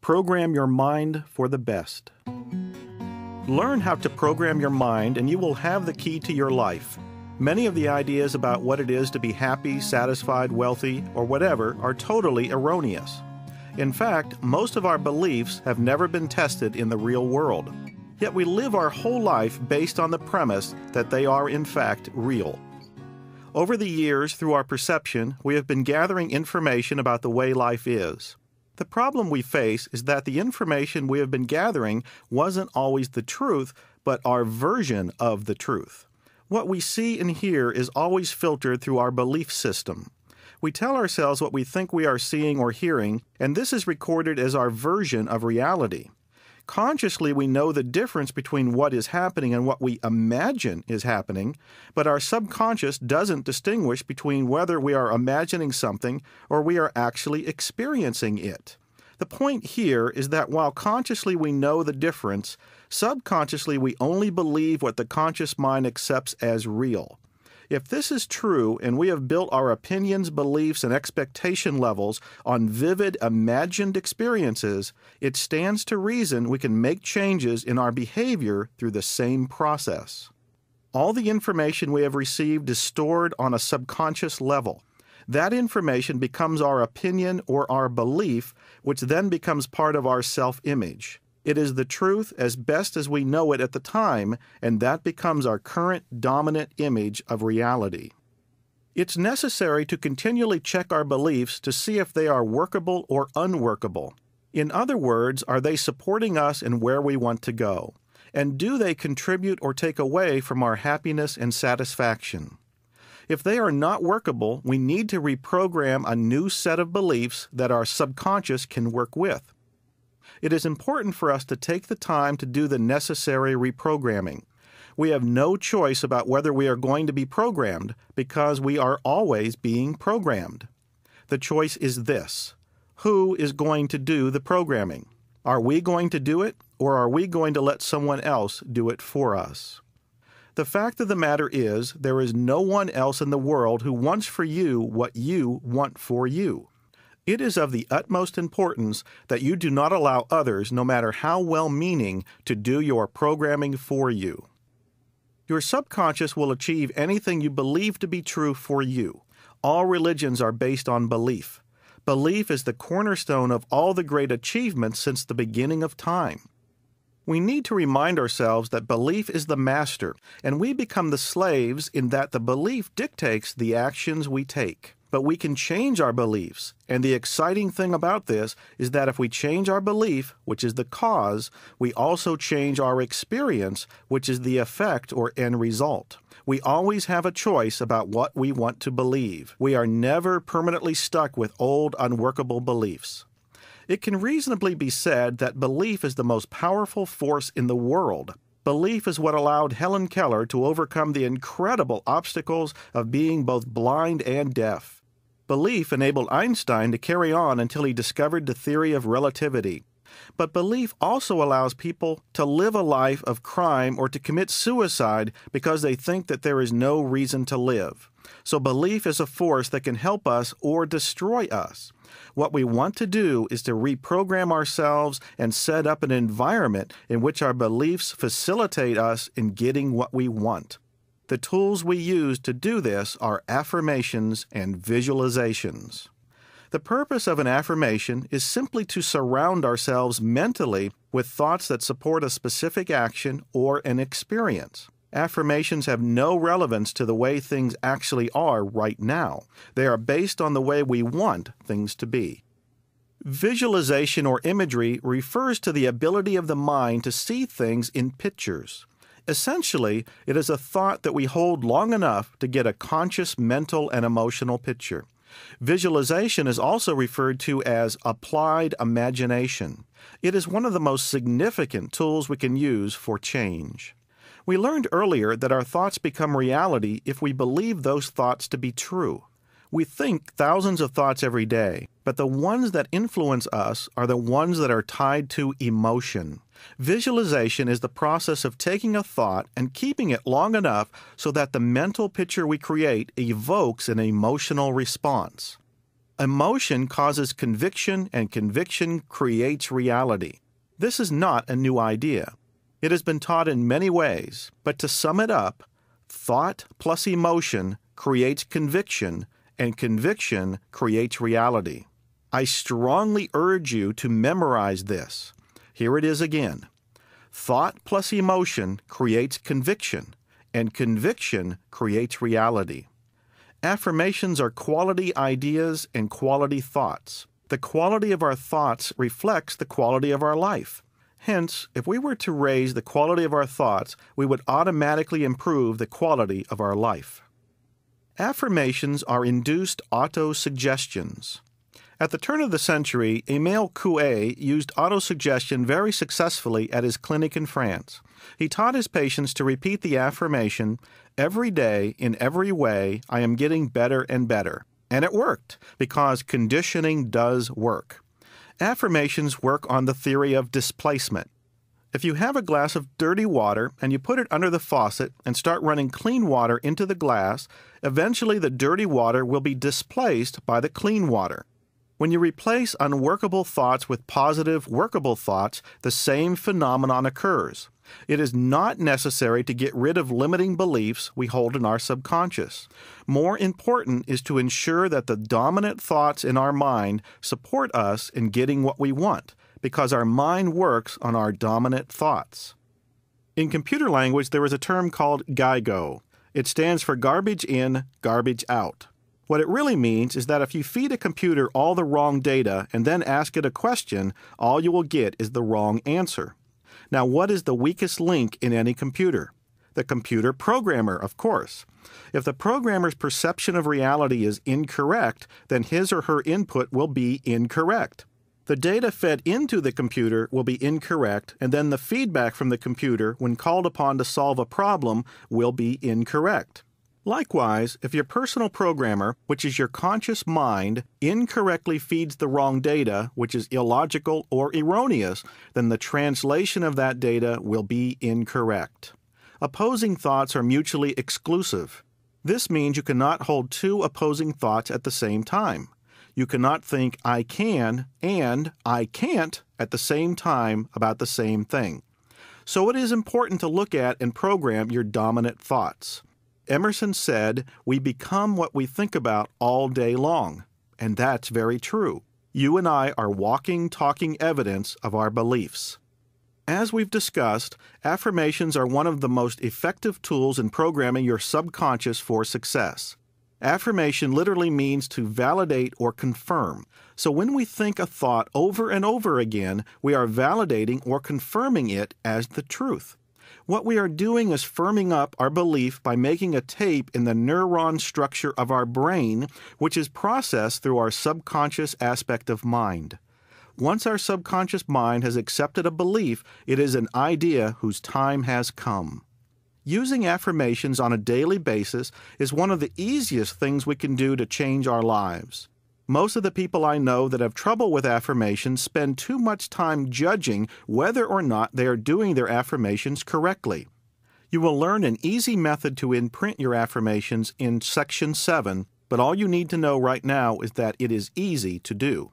Program your mind for the best. Learn how to program your mind and you will have the key to your life. Many of the ideas about what it is to be happy, satisfied, wealthy, or whatever are totally erroneous. In fact, most of our beliefs have never been tested in the real world. Yet we live our whole life based on the premise that they are in fact real. Over the years, through our perception, we have been gathering information about the way life is. The problem we face is that the information we have been gathering wasn't always the truth, but our version of the truth. What we see and hear is always filtered through our belief system. We tell ourselves what we think we are seeing or hearing, and this is recorded as our version of reality. Consciously, we know the difference between what is happening and what we imagine is happening, but our subconscious doesn't distinguish between whether we are imagining something or we are actually experiencing it. The point here is that while consciously we know the difference, subconsciously we only believe what the conscious mind accepts as real. If this is true, and we have built our opinions, beliefs, and expectation levels on vivid, imagined experiences, it stands to reason we can make changes in our behavior through the same process. All the information we have received is stored on a subconscious level. That information becomes our opinion or our belief, which then becomes part of our self-image. It is the truth as best as we know it at the time, and that becomes our current dominant image of reality. It's necessary to continually check our beliefs to see if they are workable or unworkable. In other words, are they supporting us in where we want to go? And do they contribute or take away from our happiness and satisfaction? If they are not workable, we need to reprogram a new set of beliefs that our subconscious can work with. It is important for us to take the time to do the necessary reprogramming. We have no choice about whether we are going to be programmed because we are always being programmed. The choice is this: who is going to do the programming? Are we going to do it, or are we going to let someone else do it for us? The fact of the matter is, there is no one else in the world who wants for you what you want for you. It is of the utmost importance that you do not allow others, no matter how well-meaning, to do your programming for you. Your subconscious will achieve anything you believe to be true for you. All religions are based on belief. Belief is the cornerstone of all the great achievements since the beginning of time. We need to remind ourselves that belief is the master, and we become the slaves in that the belief dictates the actions we take. But we can change our beliefs, and the exciting thing about this is that if we change our belief, which is the cause, we also change our experience, which is the effect or end result. We always have a choice about what we want to believe. We are never permanently stuck with old, unworkable beliefs. It can reasonably be said that belief is the most powerful force in the world. Belief is what allowed Helen Keller to overcome the incredible obstacles of being both blind and deaf. Belief enabled Einstein to carry on until he discovered the theory of relativity. But belief also allows people to live a life of crime or to commit suicide because they think that there is no reason to live. So belief is a force that can help us or destroy us. What we want to do is to reprogram ourselves and set up an environment in which our beliefs facilitate us in getting what we want. The tools we use to do this are affirmations and visualizations. The purpose of an affirmation is simply to surround ourselves mentally with thoughts that support a specific action or an experience. Affirmations have no relevance to the way things actually are right now. They are based on the way we want things to be. Visualization or imagery refers to the ability of the mind to see things in pictures. Essentially, it is a thought that we hold long enough to get a conscious mental and emotional picture. Visualization is also referred to as applied imagination. It is one of the most significant tools we can use for change. We learned earlier that our thoughts become reality if we believe those thoughts to be true. We think thousands of thoughts every day, but the ones that influence us are the ones that are tied to emotion. Visualization is the process of taking a thought and keeping it long enough so that the mental picture we create evokes an emotional response. Emotion causes conviction, and conviction creates reality. This is not a new idea. It has been taught in many ways, but to sum it up, thought plus emotion creates conviction, and conviction creates reality. I strongly urge you to memorize this. Here it is again. Thought plus emotion creates conviction, and conviction creates reality. Affirmations are quality ideas and quality thoughts. The quality of our thoughts reflects the quality of our life. Hence, if we were to raise the quality of our thoughts, we would automatically improve the quality of our life. Affirmations are induced autosuggestions. At the turn of the century, Emile Coué used autosuggestion very successfully at his clinic in France. He taught his patients to repeat the affirmation, "Every day, in every way, I am getting better and better." And it worked, because conditioning does work. Affirmations work on the theory of displacement. If you have a glass of dirty water and you put it under the faucet and start running clean water into the glass, eventually the dirty water will be displaced by the clean water. When you replace unworkable thoughts with positive, workable thoughts, the same phenomenon occurs. It is not necessary to get rid of limiting beliefs we hold in our subconscious. More important is to ensure that the dominant thoughts in our mind support us in getting what we want, because our mind works on our dominant thoughts. In computer language, there is a term called GIGO. It stands for garbage in, garbage out. What it really means is that if you feed a computer all the wrong data and then ask it a question, all you will get is the wrong answer. Now, what is the weakest link in any computer? The computer programmer, of course. If the programmer's perception of reality is incorrect, then his or her input will be incorrect. The data fed into the computer will be incorrect, and then the feedback from the computer, when called upon to solve a problem, will be incorrect. Likewise, if your personal programmer, which is your conscious mind, incorrectly feeds the wrong data, which is illogical or erroneous, then the translation of that data will be incorrect. Opposing thoughts are mutually exclusive. This means you cannot hold two opposing thoughts at the same time. You cannot think "I can" and "I can't" at the same time about the same thing. So it is important to look at and program your dominant thoughts. Emerson said, "We become what we think about all day long." And that's very true. You and I are walking, talking evidence of our beliefs. As we've discussed, affirmations are one of the most effective tools in programming your subconscious for success. Affirmation literally means to validate or confirm. So when we think a thought over and over again, we are validating or confirming it as the truth. What we are doing is firming up our belief by making a tape in the neuron structure of our brain, which is processed through our subconscious aspect of mind. Once our subconscious mind has accepted a belief, it is an idea whose time has come. Using affirmations on a daily basis is one of the easiest things we can do to change our lives. Most of the people I know that have trouble with affirmations spend too much time judging whether or not they are doing their affirmations correctly. You will learn an easy method to imprint your affirmations in Section 7, but all you need to know right now is that it is easy to do.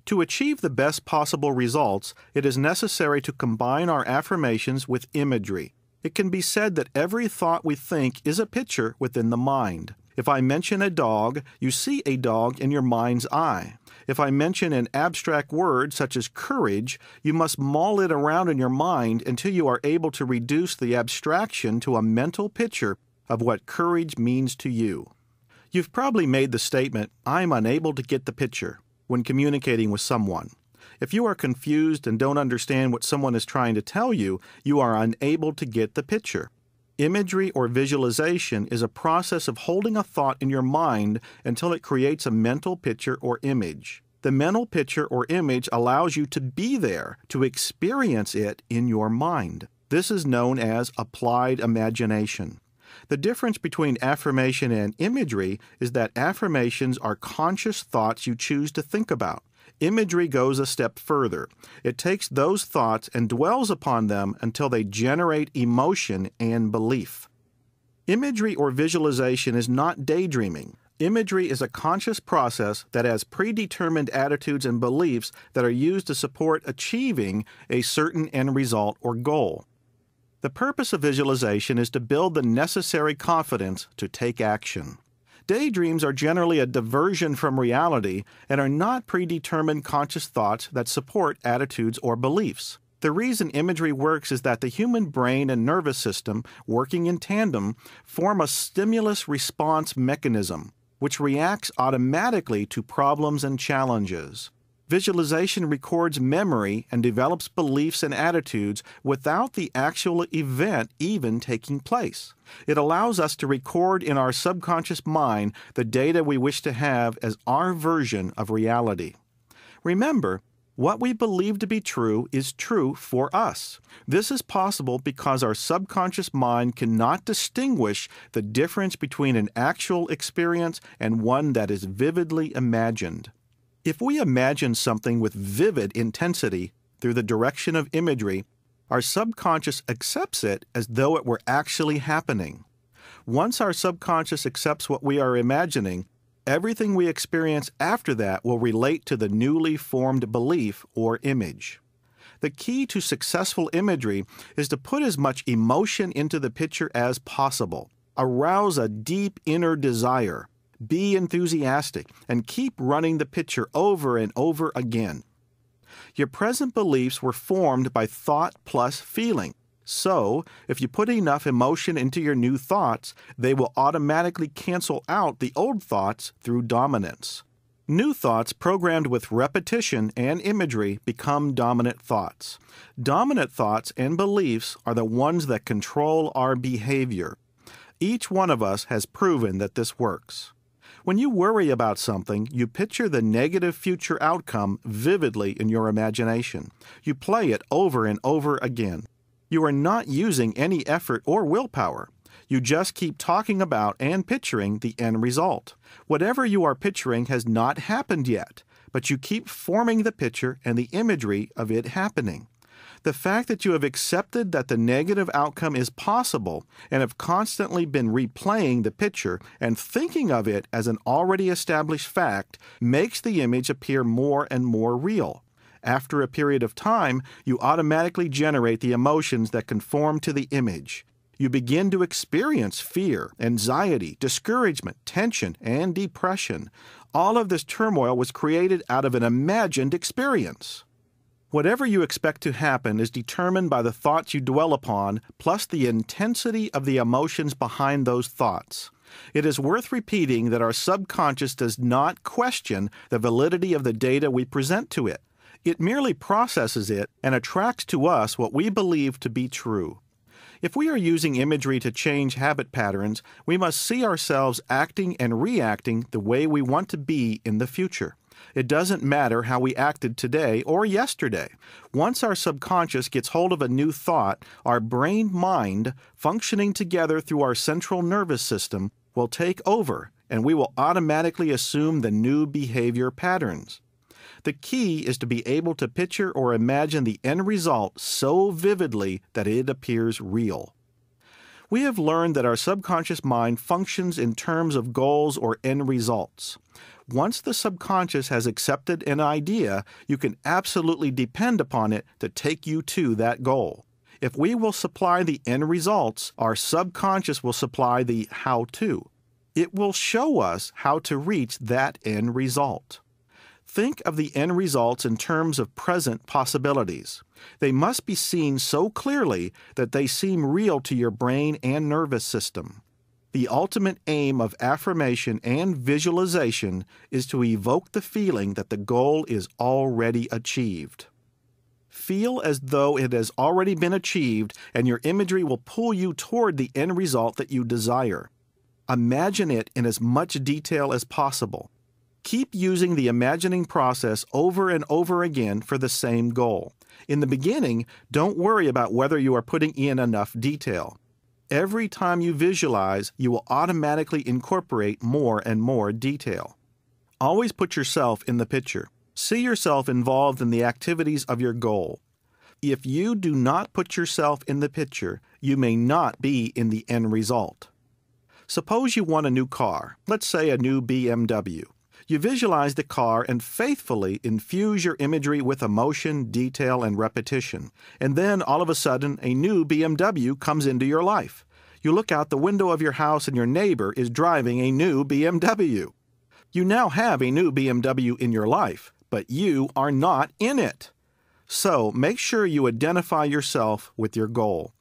To achieve the best possible results, it is necessary to combine our affirmations with imagery. It can be said that every thought we think is a picture within the mind. If I mention a dog, you see a dog in your mind's eye. If I mention an abstract word such as courage, you must mull it around in your mind until you are able to reduce the abstraction to a mental picture of what courage means to you. You've probably made the statement, "I'm unable to get the picture," when communicating with someone. If you are confused and don't understand what someone is trying to tell you, you are unable to get the picture. Imagery or visualization is a process of holding a thought in your mind until it creates a mental picture or image. The mental picture or image allows you to be there, to experience it in your mind. This is known as applied imagination. The difference between affirmation and imagery is that affirmations are conscious thoughts you choose to think about. Imagery goes a step further. It takes those thoughts and dwells upon them until they generate emotion and belief. Imagery or visualization is not daydreaming. Imagery is a conscious process that has predetermined attitudes and beliefs that are used to support achieving a certain end result or goal. The purpose of visualization is to build the necessary confidence to take action. Daydreams are generally a diversion from reality and are not predetermined conscious thoughts that support attitudes or beliefs. The reason imagery works is that the human brain and nervous system, working in tandem, form a stimulus-response mechanism, which reacts automatically to problems and challenges. Visualization records memory and develops beliefs and attitudes without the actual event even taking place. It allows us to record in our subconscious mind the data we wish to have as our version of reality. Remember, what we believe to be true is true for us. This is possible because our subconscious mind cannot distinguish the difference between an actual experience and one that is vividly imagined. If we imagine something with vivid intensity through the direction of imagery, our subconscious accepts it as though it were actually happening. Once our subconscious accepts what we are imagining, everything we experience after that will relate to the newly formed belief or image. The key to successful imagery is to put as much emotion into the picture as possible. Arouse a deep inner desire. Be enthusiastic and keep running the picture over and over again. Your present beliefs were formed by thought plus feeling. So, if you put enough emotion into your new thoughts, they will automatically cancel out the old thoughts through dominance. New thoughts programmed with repetition and imagery become dominant thoughts. Dominant thoughts and beliefs are the ones that control our behavior. Each one of us has proven that this works. When you worry about something, you picture the negative future outcome vividly in your imagination. You play it over and over again. You are not using any effort or willpower. You just keep talking about and picturing the end result. Whatever you are picturing has not happened yet, but you keep forming the picture and the imagery of it happening. The fact that you have accepted that the negative outcome is possible and have constantly been replaying the picture and thinking of it as an already established fact makes the image appear more and more real. After a period of time, you automatically generate the emotions that conform to the image. You begin to experience fear, anxiety, discouragement, tension, and depression. All of this turmoil was created out of an imagined experience. Whatever you expect to happen is determined by the thoughts you dwell upon, plus the intensity of the emotions behind those thoughts. It is worth repeating that our subconscious does not question the validity of the data we present to it. It merely processes it and attracts to us what we believe to be true. If we are using imagery to change habit patterns, we must see ourselves acting and reacting the way we want to be in the future. It doesn't matter how we acted today or yesterday. Once our subconscious gets hold of a new thought, our brain-mind, functioning together through our central nervous system, will take over, and we will automatically assume the new behavior patterns. The key is to be able to picture or imagine the end result so vividly that it appears real. We have learned that our subconscious mind functions in terms of goals or end results. Once the subconscious has accepted an idea, you can absolutely depend upon it to take you to that goal. If we will supply the end results, our subconscious will supply the how-to. It will show us how to reach that end result. Think of the end results in terms of present possibilities. They must be seen so clearly that they seem real to your brain and nervous system. The ultimate aim of affirmation and visualization is to evoke the feeling that the goal is already achieved. Feel as though it has already been achieved, and your imagery will pull you toward the end result that you desire. Imagine it in as much detail as possible. Keep using the imagining process over and over again for the same goal. In the beginning, don't worry about whether you are putting in enough detail. Every time you visualize, you will automatically incorporate more and more detail. Always put yourself in the picture. See yourself involved in the activities of your goal. If you do not put yourself in the picture, you may not be in the end result. Suppose you want a new car, let's say a new BMW. You visualize the car and faithfully infuse your imagery with emotion, detail, and repetition. And then, all of a sudden, a new BMW comes into your life. You look out the window of your house and your neighbor is driving a new BMW. You now have a new BMW in your life, but you are not in it. So, make sure you identify yourself with your goal.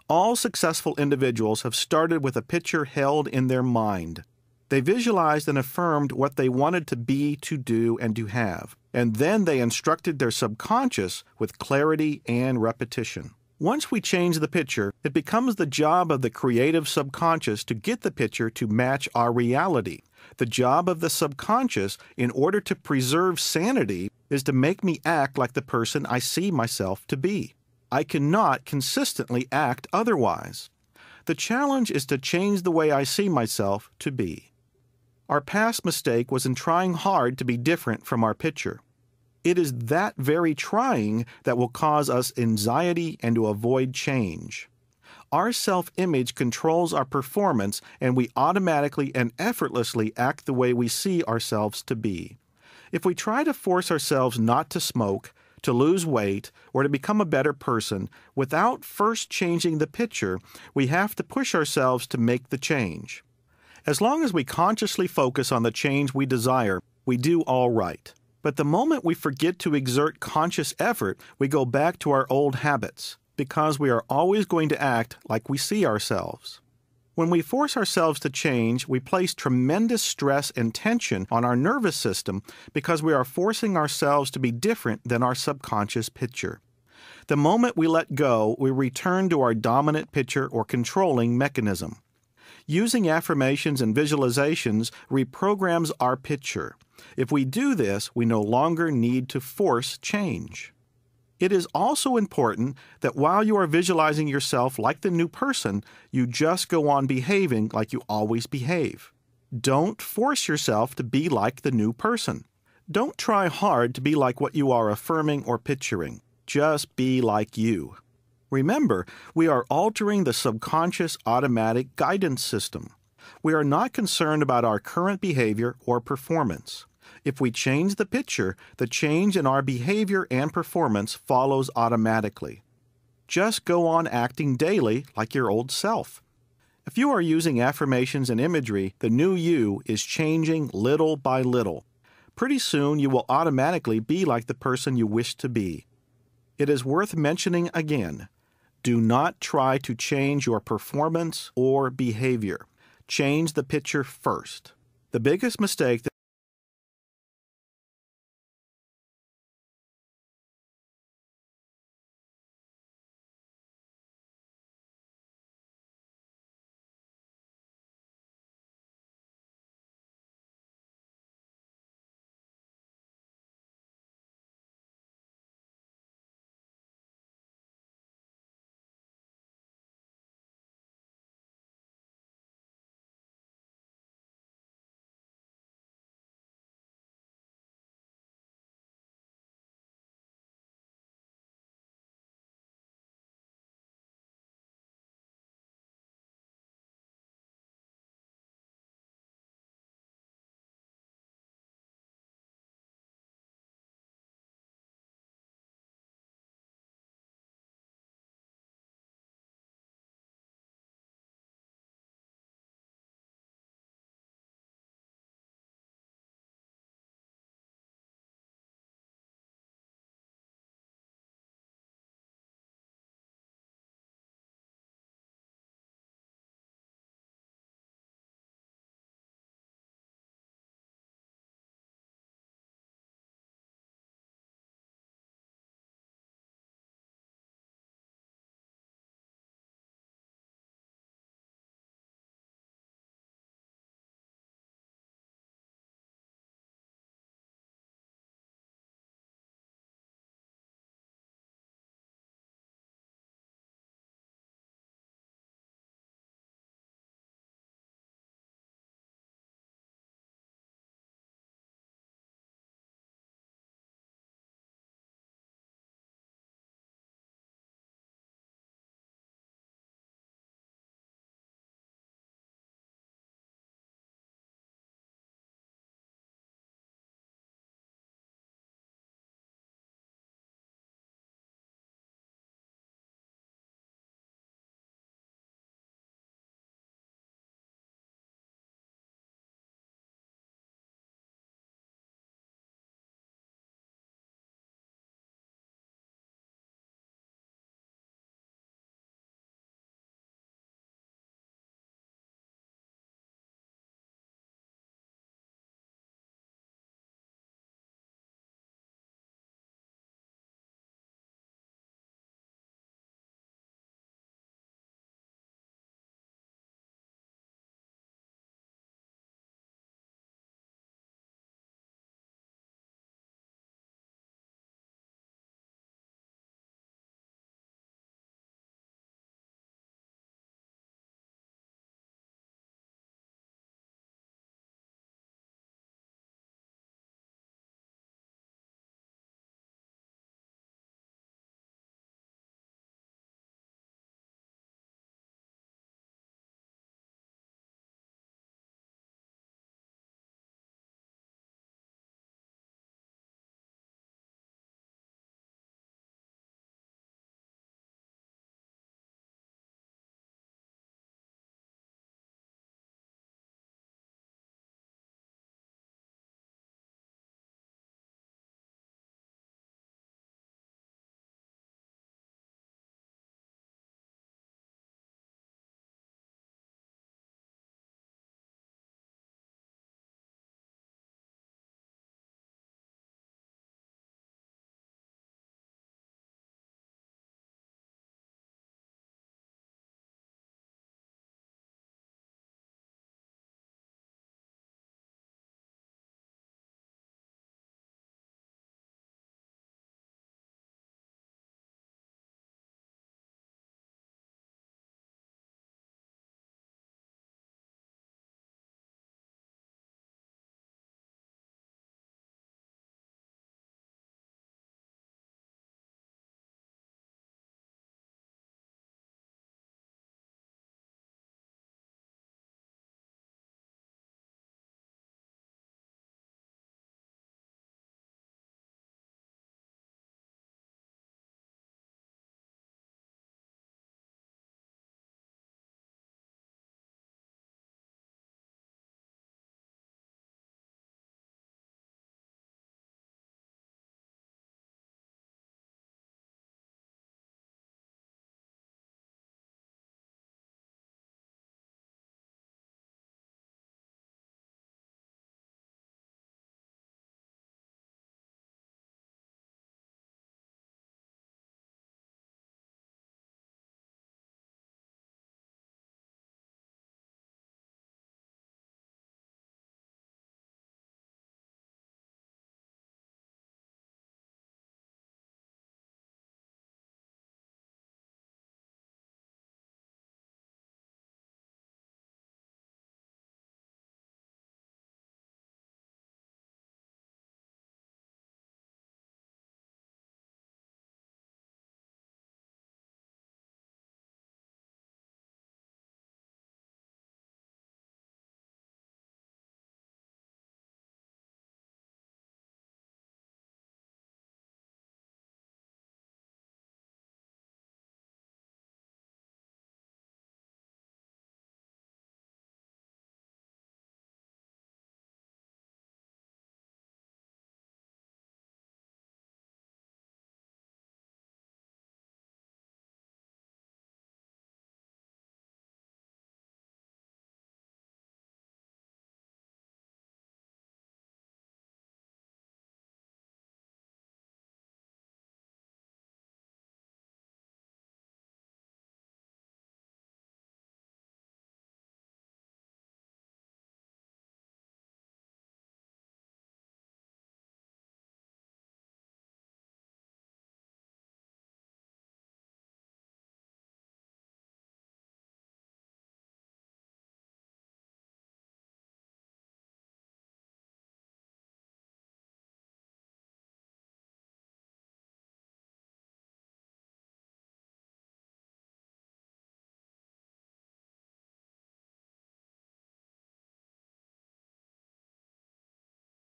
All successful individuals have started with a picture held in their mind. They visualized and affirmed what they wanted to be, to do, and to have, and then they instructed their subconscious with clarity and repetition. Once we change the picture, it becomes the job of the creative subconscious to get the picture to match our reality. The job of the subconscious, in order to preserve sanity, is to make me act like the person I see myself to be. I cannot consistently act otherwise. The challenge is to change the way I see myself to be. Our past mistake was in trying hard to be different from our picture. It is that very trying that will cause us anxiety and to avoid change. Our self-image controls our performance, and we automatically and effortlessly act the way we see ourselves to be. If we try to force ourselves not to smoke, to lose weight, or to become a better person, without first changing the picture, we have to push ourselves to make the change. As long as we consciously focus on the change we desire, we do all right. But the moment we forget to exert conscious effort, we go back to our old habits, because we are always going to act like we see ourselves. When we force ourselves to change, we place tremendous stress and tension on our nervous system because we are forcing ourselves to be different than our subconscious picture. The moment we let go, we return to our dominant picture or controlling mechanism. Using affirmations and visualizations reprograms our picture. If we do this, we no longer need to force change. It is also important that while you are visualizing yourself like the new person, you just go on behaving like you always behave. Don't force yourself to be like the new person. Don't try hard to be like what you are affirming or picturing. Just be like you. Remember, we are altering the subconscious automatic guidance system. We are not concerned about our current behavior or performance. If we change the picture, the change in our behavior and performance follows automatically. Just go on acting daily like your old self. If you are using affirmations and imagery, the new you is changing little by little. Pretty soon you will automatically be like the person you wish to be. It is worth mentioning again. Do not try to change your performance or behavior. Change the picture first. The biggest mistake that